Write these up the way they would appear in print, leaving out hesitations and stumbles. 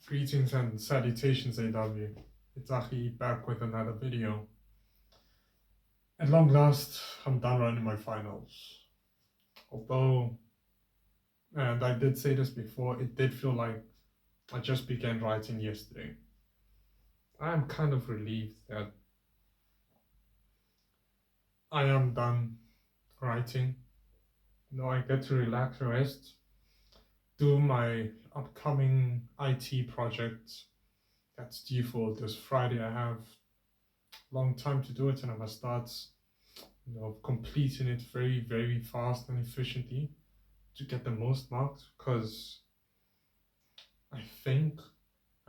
Greetings and salutations, AW. It's Achi back with another video. At long last, I'm done running my finals. Although, and I did say this before, it did feel like I just began writing yesterday. I'm kind of relieved that I am done writing. I get to relax, rest, do my upcoming IT project that's due for this Friday. I have long time to do it, and I must start completing it very, very fast and efficiently to get the most marks. Because I think,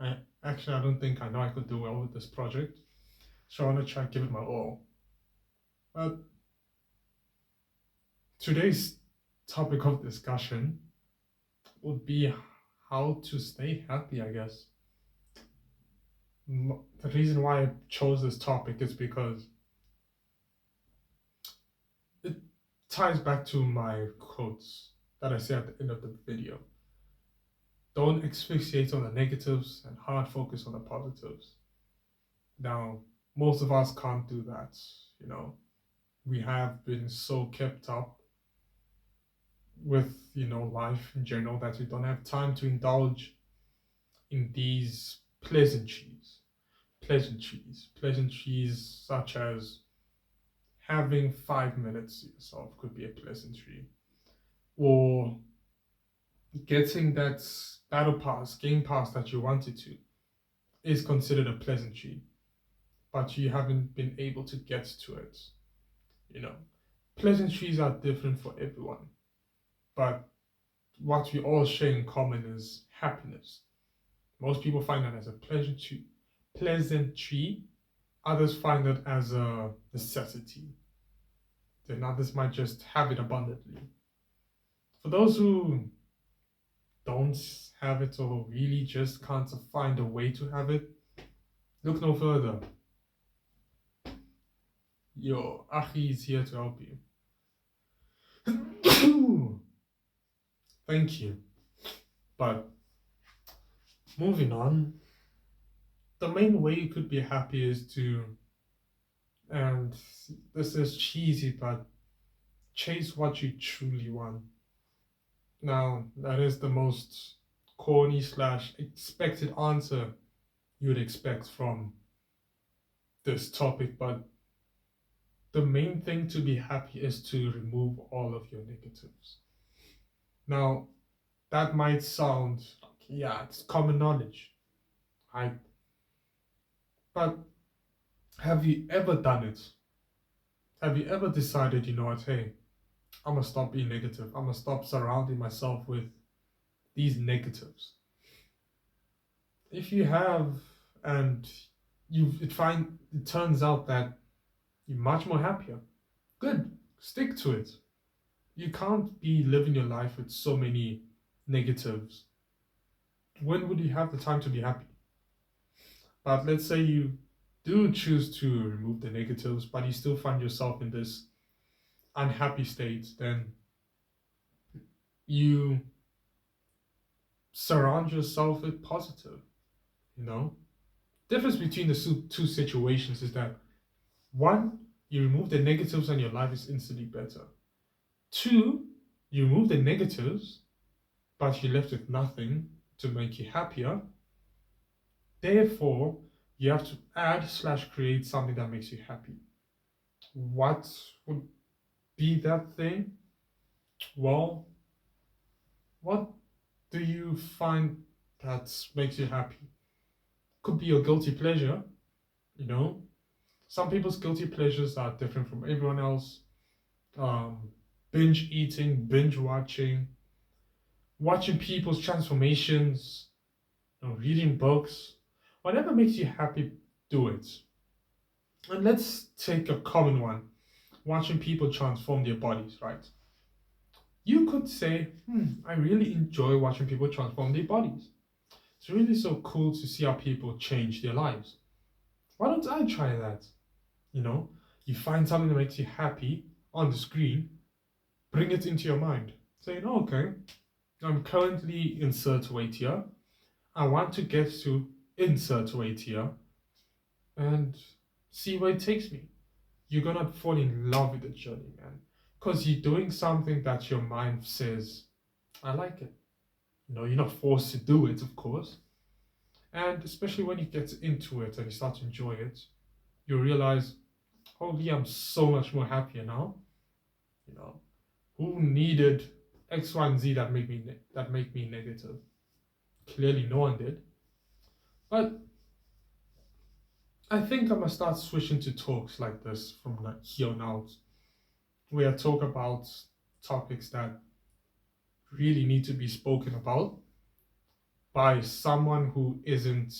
I don't think I know I could do well with this project. So I want to try and give it my all. But today's topic of discussion would be how to stay happy, I guess. The reason why I chose this topic is because it ties back to my quotes that I say at the end of the video. Don't asphyxiate on the negatives and hard focus on the positives. Now, most of us can't do that, We have been so kept up with, life in general that we don't have time to indulge in these pleasantries. Pleasantries such as having 5 minutes to yourself could be a pleasantry. Or getting that battle pass, game pass that you wanted to is considered a pleasantry, but you haven't been able to get to it. Pleasantries are different for everyone, but what we all share in common is happiness. Most people find that as a pleasantry. Others find it as a necessity. Then others might just have it abundantly. For those who don't have it or really just can't find a way to have it, look no further. Your Achi is here to help you. Thank you. But moving on, the main way you could be happy is to, and this is cheesy, but chase what you truly want. Now, that is the most corny / expected answer you would expect from this topic, but the main thing to be happy is to remove all of your negatives. Now, that might sound like, yeah, it's common knowledge, right? But have you ever done it? Have you ever decided, what, hey, I'm gonna stop being negative. I'm gonna stop surrounding myself with these negatives. If you have, and it turns out that you're much more happier, good, stick to it. You can't be living your life with so many negatives. When would you have the time to be happy? But let's say you do choose to remove the negatives, but you still find yourself in this unhappy state, then you surround yourself with positive. Difference between the two situations is that one, you remove the negatives and your life is instantly better. Two, you remove the negatives, but you're left with nothing to make you happier. Therefore, you have to add / create something that makes you happy. What would be that thing? Well, what do you find that makes you happy? Could be your guilty pleasure, Some people's guilty pleasures are different from everyone else. Binge eating, binge watching people's transformations, reading books. Whatever makes you happy, do it. And let's take a common one. Watching people transform their bodies, right? You could say, I really enjoy watching people transform their bodies. It's really so cool to see how people change their lives. Why don't I try that? You find something that makes you happy on the screen, bring it into your mind. Saying, okay, I'm currently insert weight here. I want to get to insert weight here and see where it takes me. You're gonna fall in love with the journey, man. Because you're doing something that your mind says, I like it. You're not forced to do it, of course. And especially when you get into it and you start to enjoy it, you realize, holy, I'm so much more happier now. You know, who needed X, Y, and Z that make me negative? Clearly, no one did. But I think I'm gonna start switching to talks like this from like here on out, where I talk about topics that really need to be spoken about by someone who isn't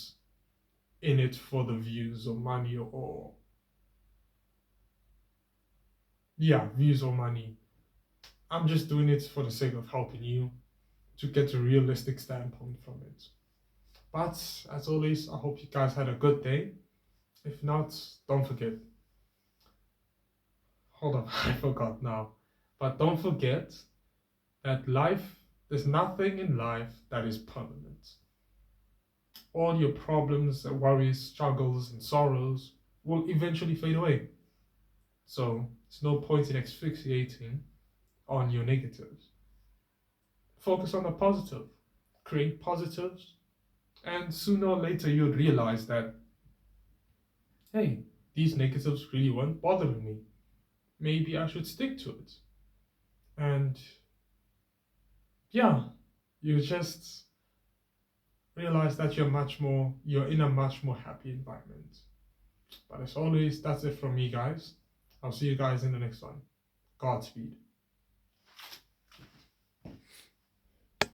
in it for the views or money or yeah, views or money. I'm just doing it for the sake of helping you to get a realistic standpoint from it. But as always, I hope you guys had a good day. If not, don't forget. Hold on, I forgot now. But don't forget that there's nothing in life that is permanent. All your problems, worries, struggles, and sorrows will eventually fade away. So there's no point in asphyxiating on your negatives. Focus on the positive, create positives, and sooner or later you'll realize that, hey, these negatives really weren't bothering me. Maybe I should stick to it. And yeah, you just realize that you're in a much more happy environment. But as always, that's it from me, guys. I'll see you guys in the next one. Godspeed.